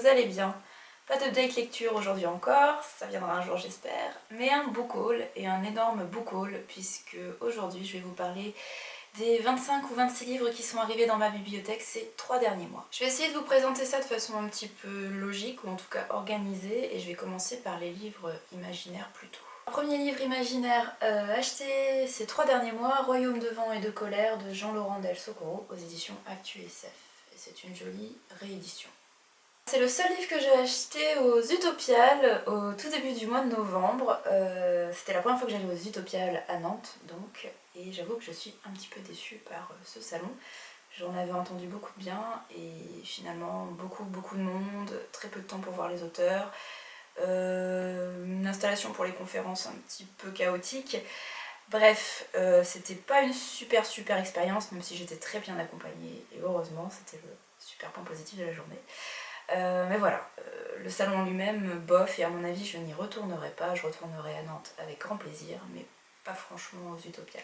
vous allez bien. Pas d'update lecture aujourd'hui encore, ça viendra un jour j'espère, mais un book haul et un énorme book haul puisque aujourd'hui je vais vous parler des 25 ou 26 livres qui sont arrivés dans ma bibliothèque ces 3 derniers mois. Je vais essayer de vous présenter ça de façon un petit peu logique ou en tout cas organisée et je vais commencer par les livres imaginaires plutôt. Premier livre imaginaire acheté ces 3 derniers mois, Royaume de vent et de colère de Jean-Laurent Del Socorro aux éditions Actu SF. Et c'est une jolie réédition. C'est le seul livre que j'ai acheté aux Utopiales au tout début du mois de novembre. C'était la première fois que j'allais aux Utopiales à Nantes donc, et j'avoue que je suis un petit peu déçue par ce salon. J'en avais entendu beaucoup de bien et finalement beaucoup de monde, très peu de temps pour voir les auteurs, une installation pour les conférences un petit peu chaotique. Bref, c'était pas une super expérience, même si j'étais très bien accompagnée et heureusement c'était le super point positif de la journée. Mais voilà, le salon en lui-même, bof, et à mon avis je n'y retournerai pas, je retournerai à Nantes avec grand plaisir, mais pas franchement aux Utopiales.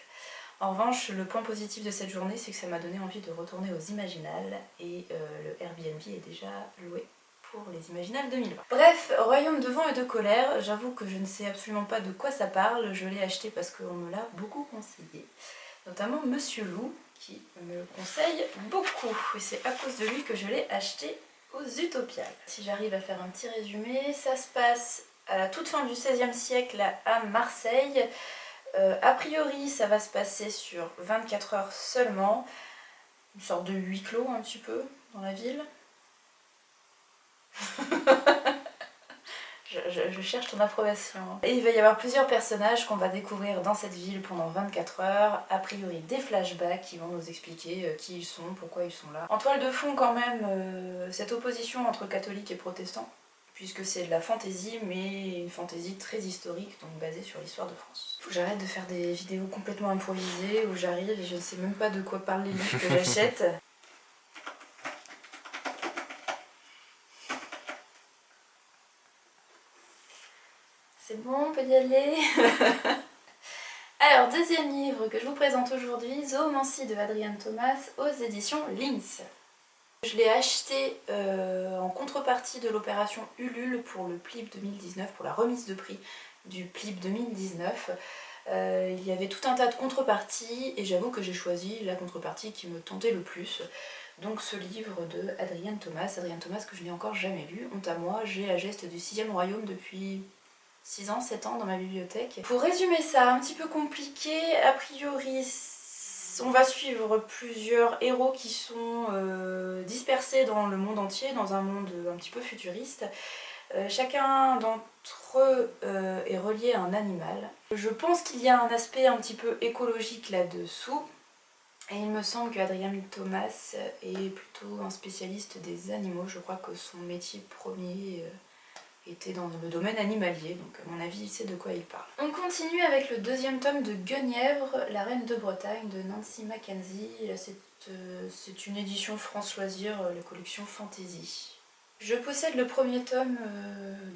En revanche, le point positif de cette journée, c'est que ça m'a donné envie de retourner aux Imaginales, et le Airbnb est déjà loué pour les Imaginales 2020. Bref, Royaume de vent et de colère, j'avoue que je ne sais absolument pas de quoi ça parle, je l'ai acheté parce qu'on me l'a beaucoup conseillé, notamment Monsieur Loup, qui me le conseille beaucoup, et c'est à cause de lui que je l'ai acheté aux Utopiales. Si j'arrive à faire un petit résumé, ça se passe à la toute fin du XVIe siècle à Marseille. A priori, ça va se passer sur 24 heures seulement, une sorte de huis clos un petit peu dans la ville. Je cherche ton approbation. Et il va y avoir plusieurs personnages qu'on va découvrir dans cette ville pendant 24 heures. A priori des flashbacks qui vont nous expliquer qui ils sont, pourquoi ils sont là. En toile de fond quand même, cette opposition entre catholiques et protestants, puisque c'est de la fantaisie, mais une fantaisie très historique, donc basée sur l'histoire de France. Faut que j'arrête de faire des vidéos complètement improvisées où j'arrive et je ne sais même pas de quoi parlent les livres que j'achète. C'est bon, on peut y aller. Alors, deuxième livre que je vous présente aujourd'hui, Zoomancie de Adrienne Thomas aux éditions Lynx. Je l'ai acheté en contrepartie de l'opération Ulule pour le PLIB 2019, pour la remise de prix du PLIB 2019. Il y avait tout un tas de contreparties et j'avoue que j'ai choisi la contrepartie qui me tentait le plus. Donc ce livre de Adrienne Thomas que je n'ai encore jamais lu. Honte à moi, j'ai la geste du 6e royaume depuis 6 ans, 7 ans dans ma bibliothèque. Pour résumer ça, un petit peu compliqué, a priori on va suivre plusieurs héros qui sont dispersés dans le monde entier, dans un monde un petit peu futuriste. Chacun d'entre eux est relié à un animal. Je pense qu'il y a un aspect un petit peu écologique là-dessous. Et il me semble que Adrienne Thomas est plutôt un spécialiste des animaux. Je crois que son métier premier était dans le domaine animalier, donc à mon avis il sait de quoi il parle. On continue avec le deuxième tome de Guenièvre, la reine de Bretagne de Nancy Mackenzie. Là c'est une édition France Loisirs, la collection Fantasy. Je possède le premier tome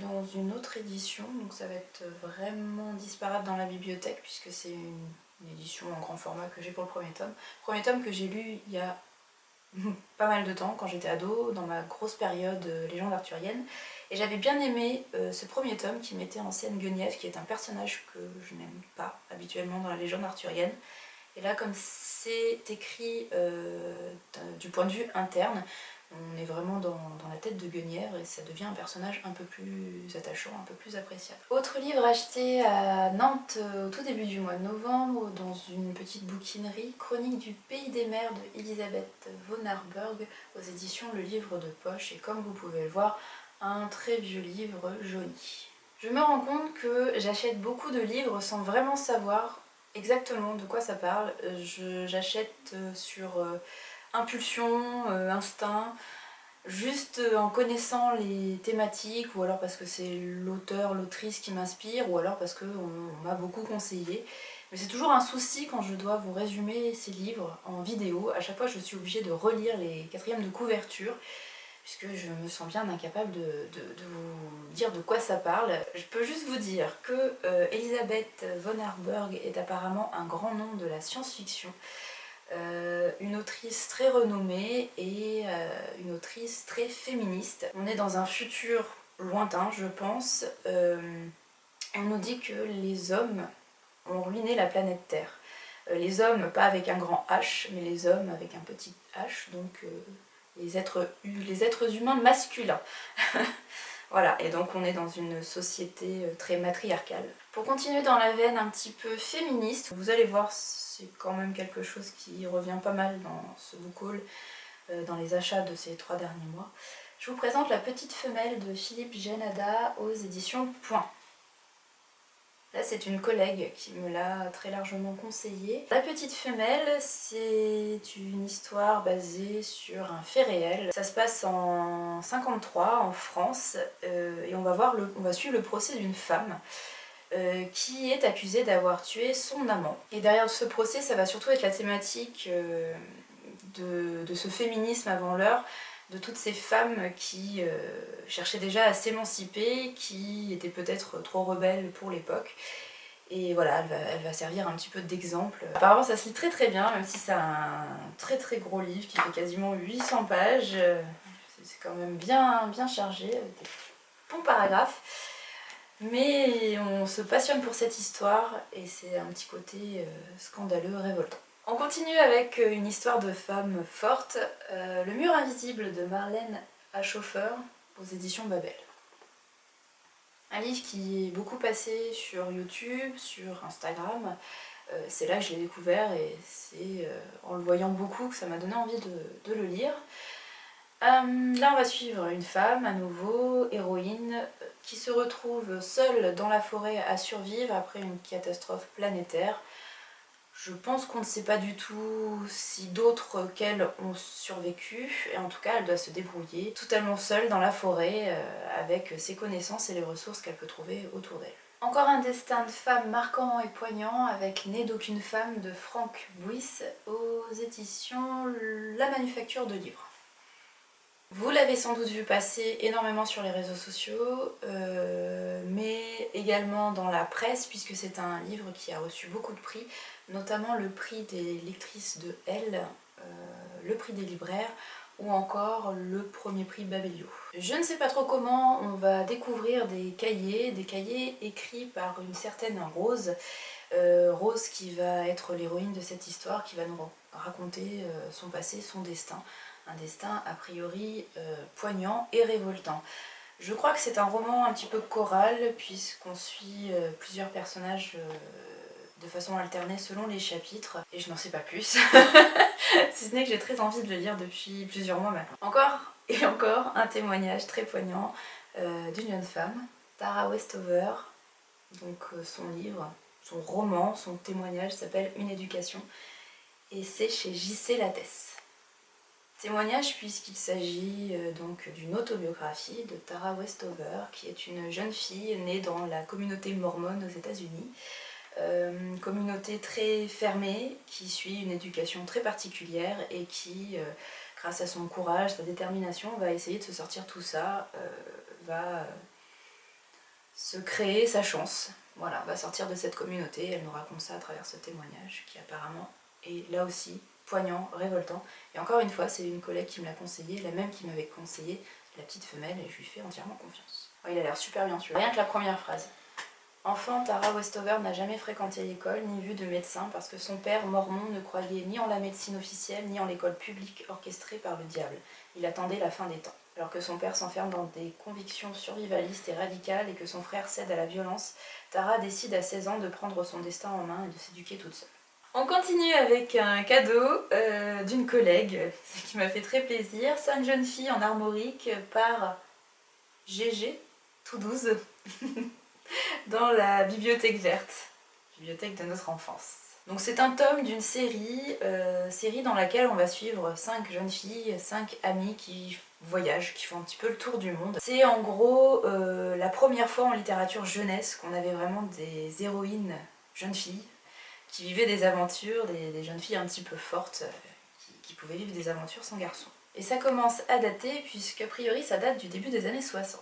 dans une autre édition, donc ça va être vraiment disparate dans la bibliothèque puisque c'est une édition en grand format que j'ai pour le premier tome. Premier tome que j'ai lu il y a pas mal de temps quand j'étais ado, dans ma grosse période légende arthurienne. Et j'avais bien aimé ce premier tome qui mettait en scène Guenièvre, qui est un personnage que je n'aime pas habituellement dans la légende arthurienne. Et là, comme c'est écrit du point de vue interne, on est vraiment dans la tête de Guenièvre et ça devient un personnage un peu plus attachant, un peu plus appréciable. Autre livre acheté à Nantes au tout début du mois de novembre dans une petite bouquinerie, Chronique du pays des mers de Elisabeth von Arburg aux éditions Le Livre de Poche. Et comme vous pouvez le voir, un très vieux livre jauni. Je me rends compte que j'achète beaucoup de livres sans vraiment savoir exactement de quoi ça parle. J'achète sur impulsion, instinct, juste en connaissant les thématiques, ou alors parce que c'est l'auteur, l'autrice qui m'inspire, ou alors parce qu'on m'a beaucoup conseillé. Mais c'est toujours un souci quand je dois vous résumer ces livres en vidéo. À chaque fois je suis obligée de relire les quatrièmes de couverture, puisque je me sens bien incapable de vous dire de quoi ça parle. Je peux juste vous dire que Elisabeth von Arburg est apparemment un grand nom de la science-fiction. une autrice très renommée et une autrice très féministe. On est dans un futur lointain, je pense. On nous dit que les hommes ont ruiné la planète Terre. Les hommes, pas avec un grand H, mais les hommes avec un petit H, donc les êtres humains masculins. Voilà, et donc on est dans une société très matriarcale. Pour continuer dans la veine un petit peu féministe, vous allez voir, c'est quand même quelque chose qui revient pas mal dans ce book haul, dans les achats de ces 3 derniers mois. Je vous présente La Petite Femelle de Philippe Genada aux éditions Point. Là, c'est une collègue qui me l'a très largement conseillé. La Petite Femelle, c'est une histoire basée sur un fait réel. Ça se passe en 53 en France et on va suivre le procès d'une femme qui est accusée d'avoir tué son amant. Et derrière ce procès, ça va surtout être la thématique de ce féminisme avant l'heure, de toutes ces femmes qui cherchaient déjà à s'émanciper, qui étaient peut-être trop rebelles pour l'époque. Et voilà, elle va servir un petit peu d'exemple. Apparemment ça se lit très très bien, même si c'est un très très gros livre qui fait quasiment 800 pages. C'est quand même bien chargé, avec des bons paragraphes. Mais on se passionne pour cette histoire et c'est un petit côté scandaleux, révoltant. On continue avec une histoire de femme forte, Le mur invisible de Marlène Hachofer aux éditions Babel. Un livre qui est beaucoup passé sur YouTube, sur Instagram. C'est là que je l'ai découvert et c'est en le voyant beaucoup que ça m'a donné envie de le lire. Là on va suivre une femme, à nouveau, héroïne, qui se retrouve seule dans la forêt à survivre après une catastrophe planétaire. Je pense qu'on ne sait pas du tout si d'autres qu'elle ont survécu, et en tout cas elle doit se débrouiller totalement seule dans la forêt avec ses connaissances et les ressources qu'elle peut trouver autour d'elle. Encore un destin de femme marquant et poignant avec Né d'aucune femme de Franck Buis aux éditions La Manufacture de Livres. Vous l'avez sans doute vu passer énormément sur les réseaux sociaux, mais également dans la presse, puisque c'est un livre qui a reçu beaucoup de prix, notamment le prix des lectrices de Elle, le prix des libraires, ou encore le premier prix Babelio. Je ne sais pas trop comment on va découvrir des cahiers écrits par une certaine Rose, Rose qui va être l'héroïne de cette histoire, qui va nous raconter son passé, son destin. Un destin a priori poignant et révoltant. Je crois que c'est un roman un petit peu choral puisqu'on suit plusieurs personnages de façon alternée selon les chapitres et je n'en sais pas plus, si ce n'est que j'ai très envie de le lire depuis plusieurs mois maintenant. Encore et encore un témoignage très poignant d'une jeune femme, Tara Westover. Donc son livre, son roman, son témoignage s'appelle Une éducation et c'est chez J.C. Lattès. Témoignage puisqu'il s'agit donc d'une autobiographie de Tara Westover, qui est une jeune fille née dans la communauté mormone aux États-Unis. Communauté très fermée, qui suit une éducation très particulière et qui, grâce à son courage, sa détermination, va essayer de se sortir de tout ça, va se créer sa chance. Voilà, va sortir de cette communauté. Elle nous raconte ça à travers ce témoignage qui apparemment est là aussi poignant, révoltant. Et encore une fois, c'est une collègue qui me l'a conseillé, la même qui m'avait conseillé La Petite Femelle, et je lui fais entièrement confiance. Oh, il a l'air super bien sûr. Rien que la première phrase. Enfant, Tara Westover n'a jamais fréquenté l'école ni vu de médecin parce que son père, mormon, ne croyait ni en la médecine officielle ni en l'école publique orchestrée par le diable. Il attendait la fin des temps. Alors que son père s'enferme dans des convictions survivalistes et radicales et que son frère cède à la violence, Tara décide à 16 ans de prendre son destin en main et de s'éduquer toute seule. On continue avec un cadeau d'une collègue, ce qui m'a fait très plaisir. 5 jeunes filles en armorique par GG, tout 12, dans la bibliothèque verte, bibliothèque de notre enfance. Donc c'est un tome d'une série dans laquelle on va suivre 5 jeunes filles, 5 amies qui voyagent, qui font un petit peu le tour du monde. C'est en gros la première fois en littérature jeunesse qu'on avait vraiment des héroïnes jeunes filles qui vivaient des aventures, des jeunes filles un petit peu fortes, qui pouvaient vivre des aventures sans garçons. Et ça commence à dater puisqu'a priori ça date du début des années 60.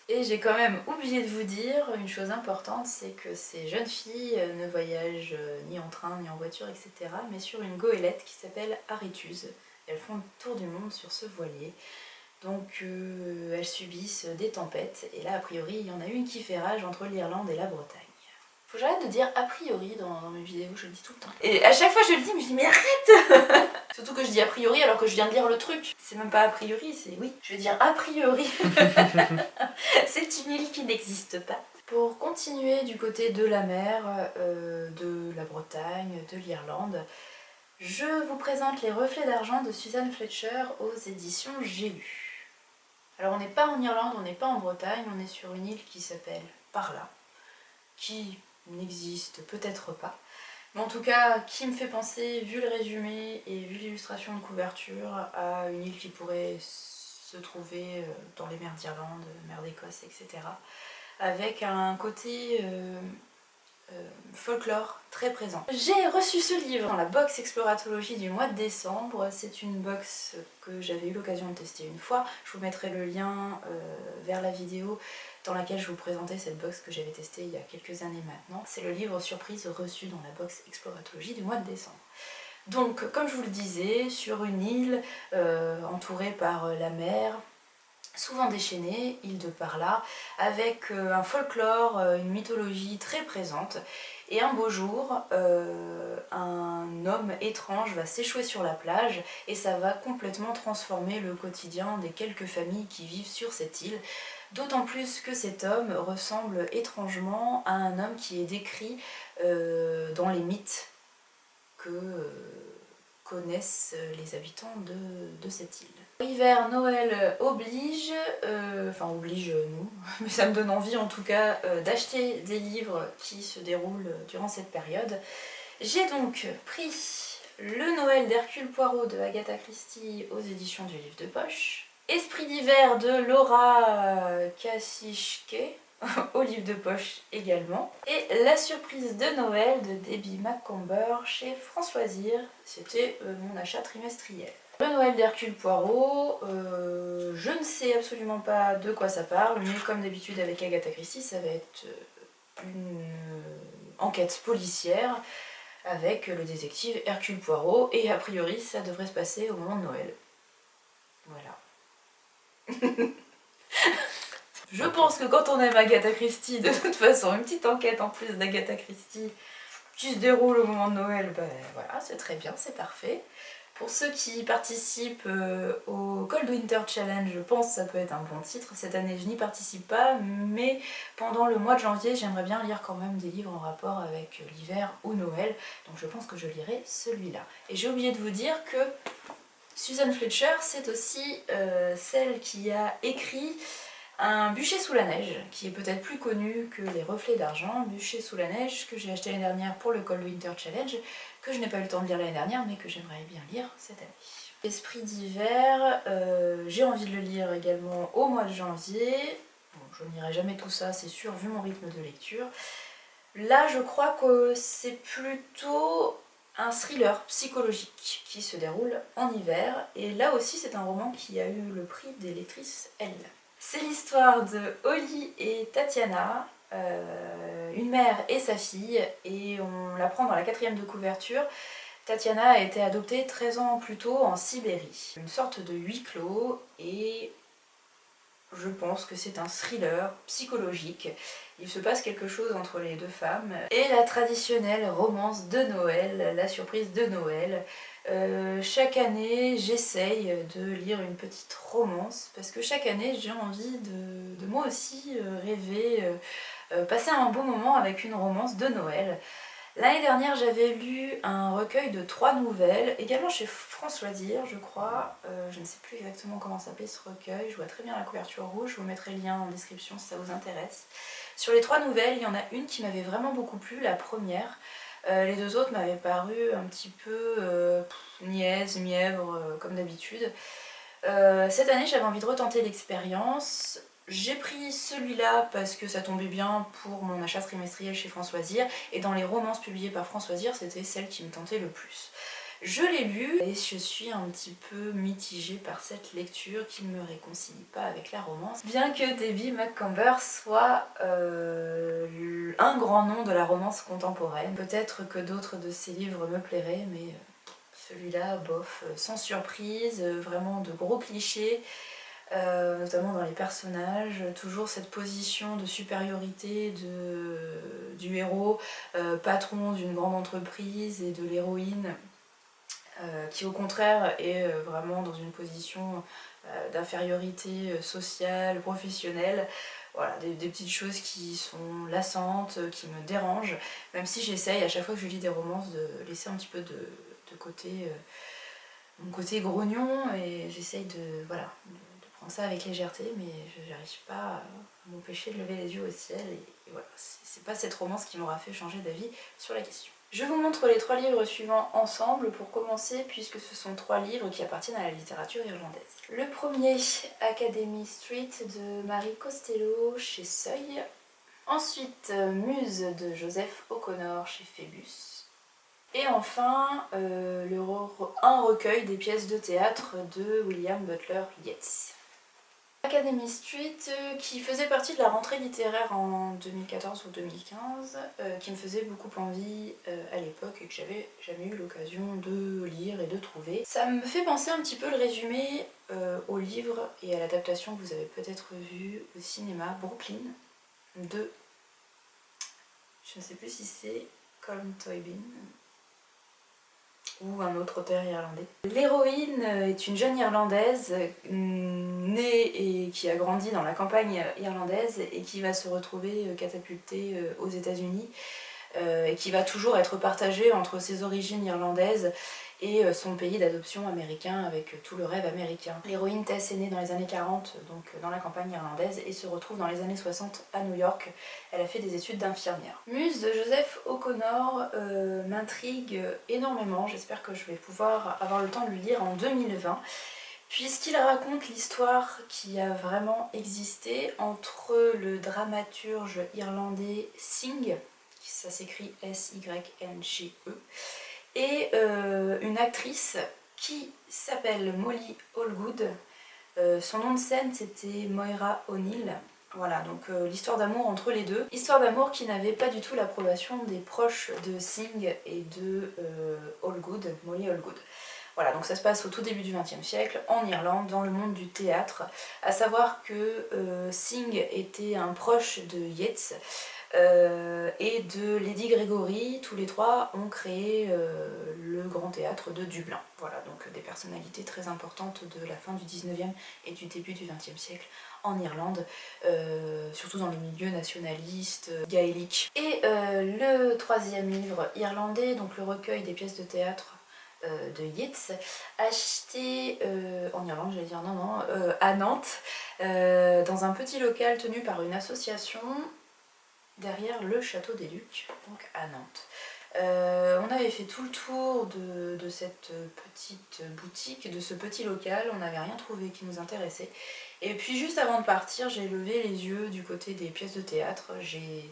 Et j'ai quand même oublié de vous dire une chose importante, c'est que ces jeunes filles ne voyagent ni en train ni en voiture, etc. mais sur une goélette qui s'appelle Aréthuse. Elles font le tour du monde sur ce voilier. Donc elles subissent des tempêtes. Et là a priori il y en a une qui fait rage entre l'Irlande et la Bretagne. Faut que j'arrête de dire a priori dans mes vidéos, je le dis tout le temps. Et à chaque fois je le dis, mais je dis mais arrête. Surtout que je dis a priori alors que je viens de lire le truc. C'est même pas a priori, c'est oui. Je veux dire a priori. C'est une île qui n'existe pas. Pour continuer du côté de la mer, de la Bretagne, de l'Irlande, je vous présente Les Reflets d'argent de Susan Fletcher aux éditions J'ai lu. Alors on n'est pas en Irlande, on n'est pas en Bretagne, on est sur une île qui s'appelle Parla, qui n'existe peut-être pas, mais en tout cas qui me fait penser, vu le résumé et vu l'illustration de couverture, à une île qui pourrait se trouver dans les mers d'Irlande, mer d'Écosse, etc. Avec un côté folklore très présent. J'ai reçu ce livre dans la box Exploratologie du mois de décembre. C'est une box que j'avais eu l'occasion de tester une fois. Je vous mettrai le lien vers la vidéo dans laquelle je vous présentais cette box que j'avais testée il y a quelques années maintenant. C'est le livre surprise reçu dans la box Exploratologie du mois de décembre. Donc, comme je vous le disais, sur une île entourée par la mer, souvent déchaînée, île de Parla, avec un folklore, une mythologie très présente. Et un beau jour, un homme étrange va s'échouer sur la plage et ça va complètement transformer le quotidien des quelques familles qui vivent sur cette île. D'autant plus que cet homme ressemble étrangement à un homme qui est décrit dans les mythes que connaissent les habitants de cette île. Hiver, Noël oblige, enfin oblige nous, mais ça me donne envie en tout cas d'acheter des livres qui se déroulent durant cette période. J'ai donc pris le Noël d'Hercule Poirot de Agatha Christie aux éditions du Livre de Poche, Esprit d'hiver de Laura Kasischke au Livre de Poche également, et La surprise de Noël de Debbie McComber chez France Loisirs. C'était mon achat trimestriel. Le Noël d'Hercule Poirot, je ne sais absolument pas de quoi ça parle, mais comme d'habitude avec Agatha Christie, ça va être une enquête policière avec le détective Hercule Poirot, et a priori ça devrait se passer au moment de Noël. Voilà. Je pense que quand on aime Agatha Christie, de toute façon, une petite enquête en plus d'Agatha Christie qui se déroule au moment de Noël, ben voilà, c'est très bien, c'est parfait. Pour ceux qui participent au Cold Winter Challenge, je pense que ça peut être un bon titre. Cette année, je n'y participe pas, mais pendant le mois de janvier, j'aimerais bien lire quand même des livres en rapport avec l'hiver ou Noël. Donc je pense que je lirai celui-là. Et j'ai oublié de vous dire que Susan Fletcher, c'est aussi celle qui a écrit un bûcher sous la neige, qui est peut-être plus connu que Les Reflets d'argent, bûcher sous la neige, que j'ai acheté l'année dernière pour le Cold Winter Challenge, que je n'ai pas eu le temps de lire l'année dernière, mais que j'aimerais bien lire cette année. Esprit d'hiver, j'ai envie de le lire également au mois de janvier. Bon, je ne lirai jamais tout ça, c'est sûr, vu mon rythme de lecture. Là, je crois que c'est plutôt un thriller psychologique qui se déroule en hiver, et là aussi c'est un roman qui a eu le prix des lectrices Elle. C'est l'histoire de Holly et Tatiana, une mère et sa fille, et on l'apprend dans la 4e de couverture. Tatiana a été adoptée 13 ans plus tôt en Sibérie. Une sorte de huis clos, et je pense que c'est un thriller psychologique. Il se passe quelque chose entre les deux femmes. Et la traditionnelle romance de Noël, la surprise de Noël. Chaque année, j'essaye de lire une petite romance, parce que chaque année, j'ai envie de moi aussi rêver, passer un bon moment avec une romance de Noël. L'année dernière, j'avais lu un recueil de 3 nouvelles, également chez France Loisirs, je crois. Je ne sais plus exactement comment s'appelait ce recueil, je vois très bien la couverture rouge, je vous mettrai le lien en description si ça vous intéresse. Sur les 3 nouvelles, il y en a une qui m'avait vraiment beaucoup plu, la première. Les 2 autres m'avaient paru un petit peu niaises, mièvres, comme d'habitude. Cette année, j'avais envie de retenter l'expérience. J'ai pris celui-là parce que ça tombait bien pour mon achat trimestriel chez France Loisirs, et dans les romances publiées par France Loisirs, c'était celle qui me tentait le plus. Je l'ai lu et je suis un petit peu mitigée par cette lecture qui ne me réconcilie pas avec la romance. Bien que Debbie Macomber soit un grand nom de la romance contemporaine, peut-être que d'autres de ses livres me plairaient, mais celui-là, bof, sans surprise, vraiment de gros clichés. Notamment dans les personnages, toujours cette position de supériorité du héros, patron d'une grande entreprise, et de l'héroïne qui au contraire est vraiment dans une position d'infériorité sociale, professionnelle. Voilà, des petites choses qui sont lassantes, qui me dérangent, même si j'essaye à chaque fois que je lis des romances de laisser un petit peu de côté mon côté grognon, et j'essaye voilà, de prendre ça avec légèreté, mais je n'arrive pas à m'empêcher de lever les yeux au ciel, et voilà, c'est pas cette romance qui m'aura fait changer d'avis sur la question. Je vous montre les 3 livres suivants ensemble pour commencer, puisque ce sont 3 livres qui appartiennent à la littérature irlandaise. Le premier, Academy Street de Marie Costello chez Seuil. Ensuite, Muse de Joseph O'Connor chez Phébus. Et enfin, un recueil des pièces de théâtre de William Butler Yeats. Academy Street, qui faisait partie de la rentrée littéraire en 2014 ou 2015, qui me faisait beaucoup envie à l'époque et que j'avais jamais eu l'occasion de lire et de trouver. Ça me fait penser un petit peu le résumé au livre et à l'adaptation que vous avez peut-être vue au cinéma, Brooklyn, de, je ne sais plus si c'est Colm Tóibín ou un autre auteur irlandais. L'héroïne est une jeune irlandaise née et qui a grandi dans la campagne irlandaise et qui va se retrouver catapultée aux États-Unis et qui va toujours être partagée entre ses origines irlandaises et son pays d'adoption américain, avec tout le rêve américain. L'héroïne Tess est née dans les années 40, donc dans la campagne irlandaise, et se retrouve dans les années 60 à New York. Elle a fait des études d'infirmière. Muse de Joseph O'Connor m'intrigue énormément. J'espère que je vais pouvoir avoir le temps de le lire en 2020, puisqu'il raconte l'histoire qui a vraiment existé entre le dramaturge irlandais Synge, ça s'écrit S-Y-N-G-E, et une actrice qui s'appelle Molly Allgood. Son nom de scène c'était Moira O'Neill. Voilà, donc l'histoire d'amour entre les deux. Histoire d'amour qui n'avait pas du tout l'approbation des proches de Synge et de Allgood, Molly Allgood. Voilà, donc ça se passe au tout début du XXe siècle, en Irlande, dans le monde du théâtre. À savoir que Synge était un proche de Yeats, et de Lady Gregory. Tous les 3 ont créé le Grand Théâtre de Dublin. Voilà, donc des personnalités très importantes de la fin du 19e et du début du 20e siècle en Irlande, surtout dans les milieux nationalistes, gaéliques. Et le 3e livre irlandais, donc le recueil des pièces de théâtre de Yeats, acheté en Irlande, j'allais dire non, à Nantes, dans un petit local tenu par une association derrière le château des Lucs, donc à Nantes. On avait fait tout le tour de cette petite boutique, de ce petit local, on n'avait rien trouvé qui nous intéressait. Et puis juste avant de partir, j'ai levé les yeux du côté des pièces de théâtre, j'ai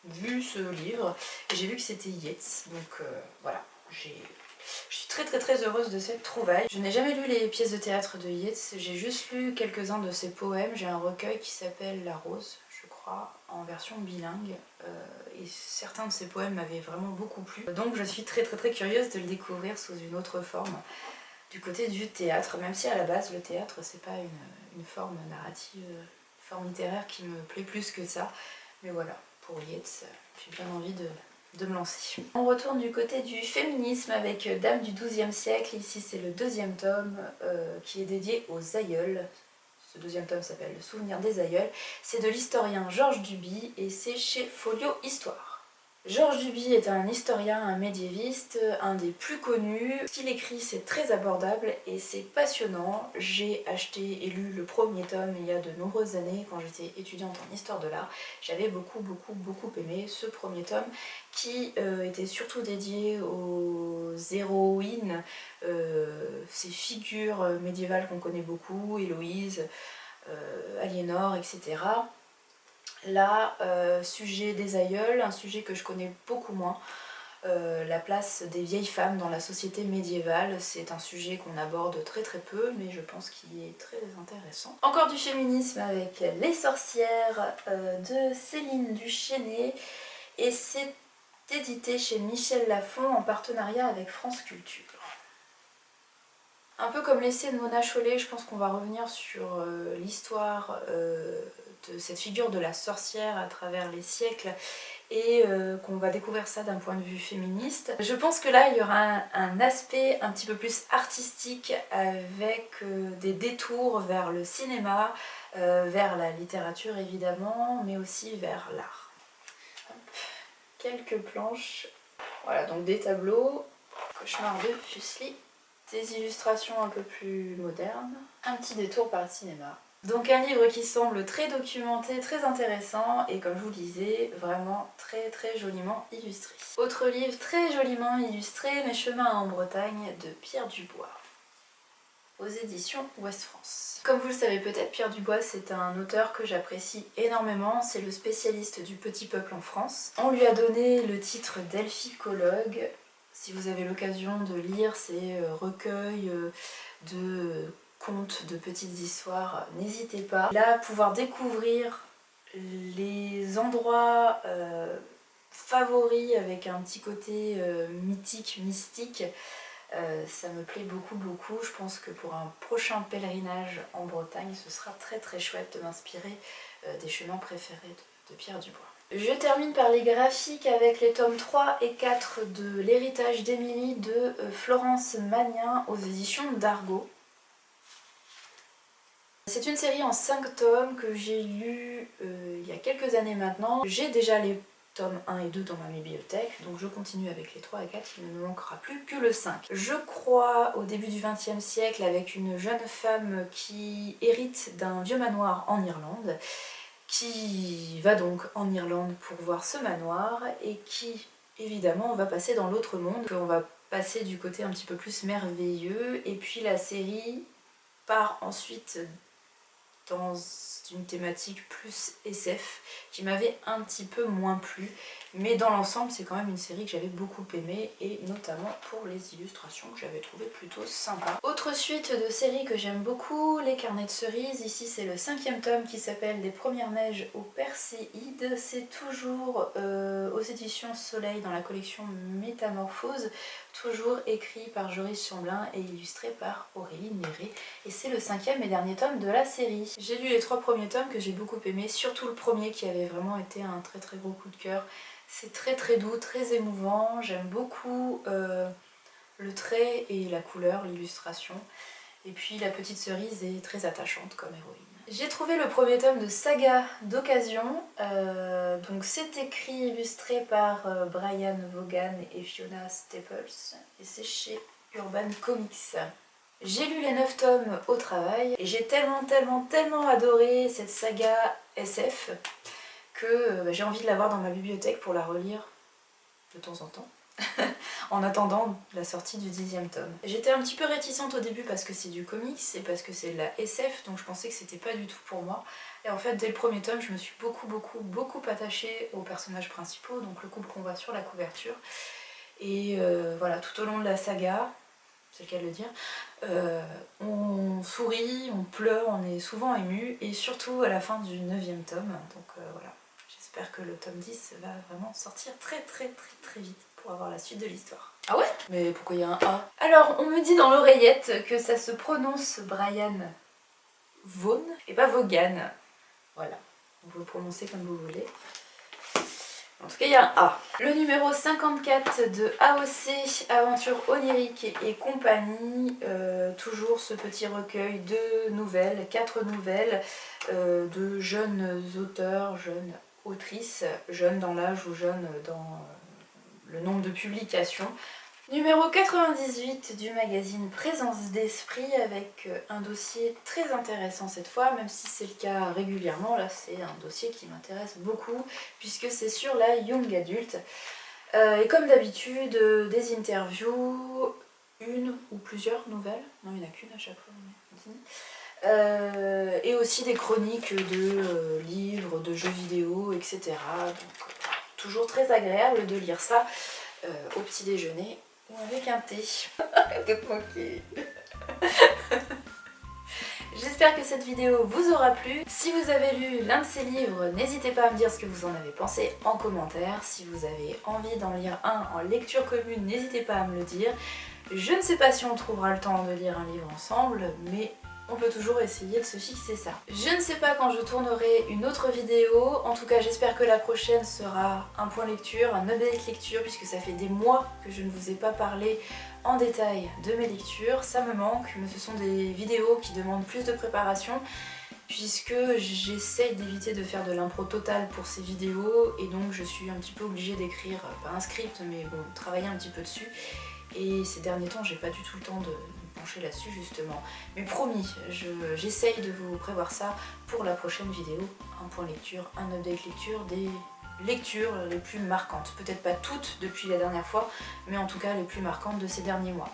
vu ce livre et j'ai vu que c'était Yeats, donc voilà, je suis très heureuse de cette trouvaille. Je n'ai jamais lu les pièces de théâtre de Yeats, j'ai juste lu quelques-uns de ses poèmes. J'ai un recueil qui s'appelle La Rose, je crois, en version bilingue, et certains de ses poèmes m'avaient vraiment beaucoup plu. Donc je suis très curieuse de le découvrir sous une autre forme, du côté du théâtre, même si à la base le théâtre c'est pas une forme narrative, une forme littéraire qui me plaît plus que ça, mais voilà, pour Yeats, j'ai bien envie de me lancer. On retourne du côté du féminisme avec Dame du XIIe siècle. Ici c'est le 2e tome qui est dédié aux aïeuls. Ce 2e tome s'appelle Le souvenir des aïeuls. C'est de l'historien Georges Duby et c'est chez Folio Histoire. Georges Duby est un historien, un médiéviste, un des plus connus. Ce qu'il écrit c'est très abordable et c'est passionnant. J'ai acheté et lu le 1er tome il y a de nombreuses années quand j'étais étudiante en histoire de l'art. J'avais beaucoup aimé ce 1er tome qui était surtout dédié aux héroïnes, ces figures médiévales qu'on connaît beaucoup, Héloïse, Aliénor, etc. Là, sujet des aïeuls, un sujet que je connais beaucoup moins. la place des vieilles femmes dans la société médiévale. C'est un sujet qu'on aborde très peu, mais je pense qu'il est très intéressant. Encore du féminisme avec Les sorcières de Céline Duchesnay, et c'est édité chez Michel Lafon en partenariat avec France Culture. Un peu comme l'essai de Mona Chollet, je pense qu'on va revenir sur l'histoire de cette figure de la sorcière à travers les siècles, et qu'on va découvrir ça d'un point de vue féministe. Je pense que là il y aura un aspect un petit peu plus artistique avec des détours vers le cinéma, vers la littérature évidemment, mais aussi vers l'art. Quelques planches, voilà, donc des tableaux, Cauchemar de Fuseli, des illustrations un peu plus modernes, un petit détour par le cinéma. Donc un livre qui semble très documenté, très intéressant, et comme je vous le disais, vraiment très joliment illustré. Autre livre très joliment illustré, Mes chemins en Bretagne de Pierre Dubois, aux éditions Ouest France. Comme vous le savez peut-être, Pierre Dubois c'est un auteur que j'apprécie énormément, c'est le spécialiste du petit peuple en France. On lui a donné le titre d'elficologue. Si vous avez l'occasion de lire ces recueils de contes, de petites histoires, n'hésitez pas. Là, pouvoir découvrir les endroits favoris avec un petit côté mythique, mystique, ça me plaît beaucoup. Je pense que pour un prochain pèlerinage en Bretagne, ce sera très chouette de m'inspirer des chemins préférés de Pierre Dubois. Je termine par les graphiques avec les tomes 3 et 4 de L'héritage d'Émilie de Florence Magnin aux éditions d'Argo. C'est une série en 5 tomes que j'ai lu il y a quelques années maintenant. J'ai déjà les tomes 1 et 2 dans ma bibliothèque, donc je continue avec les 3 et 4, il ne me manquera plus que le 5. Je crois au début du XXe siècle avec une jeune femme qui hérite d'un vieux manoir en Irlande, qui va donc en Irlande pour voir ce manoir et qui, évidemment, va passer dans l'autre monde. On va passer du côté un petit peu plus merveilleux, et puis la série part ensuite dans une thématique plus SF qui m'avait un petit peu moins plu, mais dans l'ensemble c'est quand même une série que j'avais beaucoup aimée, et notamment pour les illustrations que j'avais trouvé plutôt sympa. Autre suite de série que j'aime beaucoup, Les carnets de cerises. Ici c'est le 5e tome qui s'appelle Des premières neiges au Perséide. C'est toujours aux éditions Soleil dans la collection Métamorphose, toujours écrit par Joris Chamblin et illustré par Aurélie Néré, et c'est le 5e et dernier tome de la série. J'ai lu les 3 premiers tomes que j'ai beaucoup aimés, surtout le premier qui avait vraiment été un très gros coup de cœur. C'est très doux, très émouvant, j'aime beaucoup le trait et la couleur, l'illustration, et puis la petite cerise est très attachante comme héroïne. J'ai trouvé le premier tome de Saga d'occasion, donc c'est écrit, illustré par Brian Vaughan et Fiona Staples, et c'est chez Urban Comics. J'ai lu les 9 tomes au travail, et j'ai tellement adoré cette saga SF que j'ai envie de l'avoir dans ma bibliothèque pour la relire de temps en temps. En attendant la sortie du 10e tome. J'étais un petit peu réticente au début parce que c'est du comics et parce que c'est de la SF, donc je pensais que c'était pas du tout pour moi. Et en fait, dès le premier tome, je me suis beaucoup attachée aux personnages principaux, donc le couple qu'on voit sur la couverture. Et voilà, tout au long de la saga, c'est le cas de le dire, on sourit, on pleure, on est souvent ému, et surtout à la fin du 9e tome. Donc voilà, j'espère que le tome 10 va vraiment sortir très vite pour avoir la suite de l'histoire. Ah ouais? Mais pourquoi il y a un A? Alors, on me dit dans l'oreillette que ça se prononce Brian Vaughan et pas Vaughan. Voilà, vous le prononcez comme vous voulez. En tout cas, il y a un A. Le numéro 54 de AOC, Aventure onirique et compagnie. Toujours ce petit recueil de nouvelles, 4 nouvelles de jeunes auteurs, jeunes autrices, jeunes dans l'âge ou jeunes dans le nombre de publications. Numéro 98 du magazine Présence d'Esprit, avec un dossier très intéressant cette fois, même si c'est le cas régulièrement. Là c'est un dossier qui m'intéresse beaucoup puisque c'est sur la young adulte. Et comme d'habitude, des interviews, une ou plusieurs nouvelles, non il n'y en a qu'une à chaque fois, et aussi des chroniques de livres, de jeux vidéo, etc. Donc toujours très agréable de lire ça. au petit déjeuner ou avec un thé. Arrêtez de moquer. J'espère que cette vidéo vous aura plu. Si vous avez lu l'un de ces livres, n'hésitez pas à me dire ce que vous en avez pensé en commentaire. Si vous avez envie d'en lire un en lecture commune, n'hésitez pas à me le dire. Je ne sais pas si on trouvera le temps de lire un livre ensemble, mais on peut toujours essayer de se fixer ça. Je ne sais pas quand je tournerai une autre vidéo, en tout cas j'espère que la prochaine sera un point lecture, un update lecture, puisque ça fait des mois que je ne vous ai pas parlé en détail de mes lectures. Ça me manque, mais ce sont des vidéos qui demandent plus de préparation, puisque j'essaye d'éviter de faire de l'impro totale pour ces vidéos, et donc je suis un petit peu obligée d'écrire, pas un script, mais bon, travailler un petit peu dessus. Et ces derniers temps, j'ai pas du tout le temps de me pencher là-dessus justement. Mais promis, j'essaye de vous prévoir ça pour la prochaine vidéo. Un point lecture, un update lecture, des lectures les plus marquantes. Peut-être pas toutes depuis la dernière fois, mais en tout cas les plus marquantes de ces derniers mois.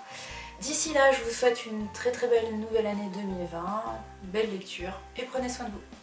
D'ici là, je vous souhaite une très belle nouvelle année 2020, une belle lecture et prenez soin de vous.